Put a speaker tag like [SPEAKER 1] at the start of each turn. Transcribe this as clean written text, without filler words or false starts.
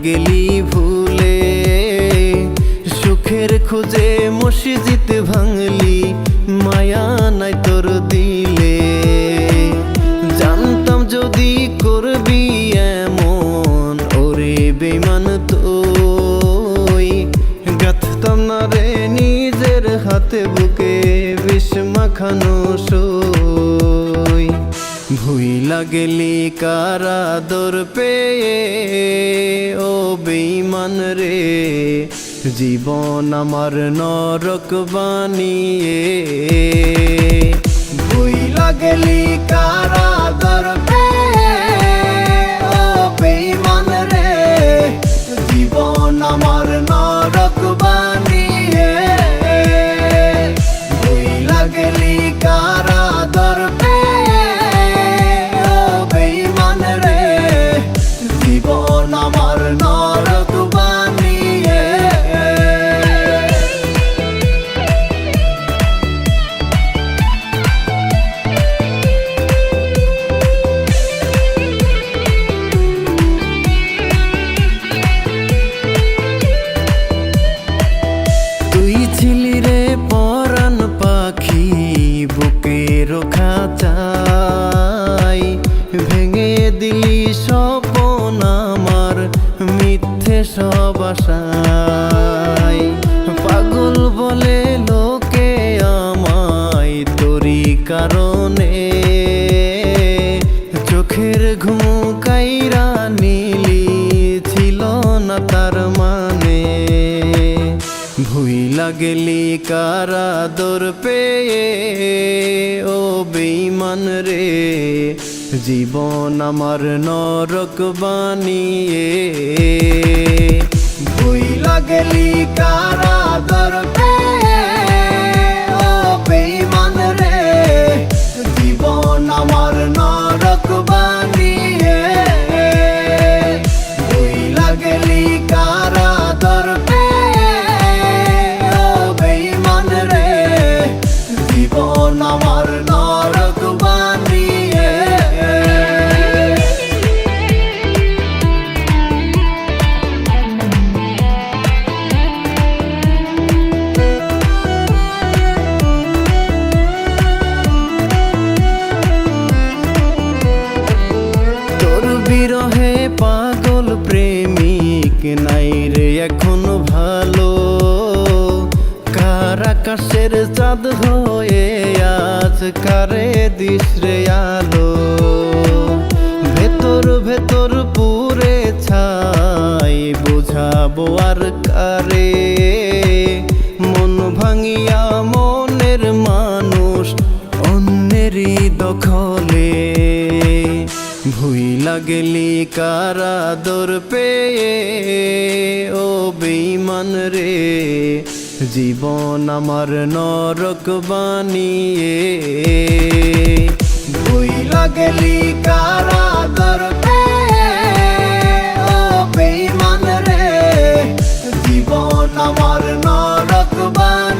[SPEAKER 1] গেলি ভুলে, সুখের খোঁজে মসজিদ ভাঙলি, মায়া নাই তোর দিলে। জানতাম যদি করবি এমন, ওরে বেঈমান তুই, গাঁথতাম না রে নিজের হাতে বুকে বিষ মাখানো সই। ভুইলা গেলি কার আদর পেয়ে, ও বেঈমান রে, জীবন আমার নরক বানিয়ে। ভুইলা গেলি কার আদর পেয়ে, ও বেঈমান রে, জীবন আমার নরক বানিয়ে। ভুইলা গেলি কার আদর পেয়ে, ও বেঈমান রে, জীবন আমার নরক বানিয়ে। তুই ছিলি রে পরাণ পাখি, বুকের খাঁচাই, ভেঙে দিলি স্বপ্ন আমার মিথ্যে সব আশায়। পাগল বলে লোকে আমায় তোরি কারণে, চোখের ঘুম কাইরা নিলি, ছিল না তার মানে। ভুইলা গেলি কার আদর পেয়ে, ও বেঈমান রে, জীবন আমার নরক বানিয়ে। ভুইলা গেলি কার আদর পেয়ে, ও বেঈমান রে, জীবন আমার নরক বানিয়ে। ভুইলা গেলি কার আদর পেয়ে, ও বেঈমান রে, জীবন আমার নরক বানিয়ে। তোর বিরহে পাগল প্রেমিক নাই রে এখন ভালো, কার আকাশের চাঁদ হয়ে আজ কারে দিস রে আলো। ভেতর ভেতর পুরে ছাই, বোঝাবো আর কারে, মন ভাঙিয়া মনের মানুষ অন্যেরই দখলে। ভুইলা গেলি কার আদর পেয়ে, ও বেঈমান রে, জীবন আমার নরক বানিয়ে। ভুইলা গেলি কার আদর পেয়ে, ও বেঈমান রে, জীবন আমার নরক বানিয়ে।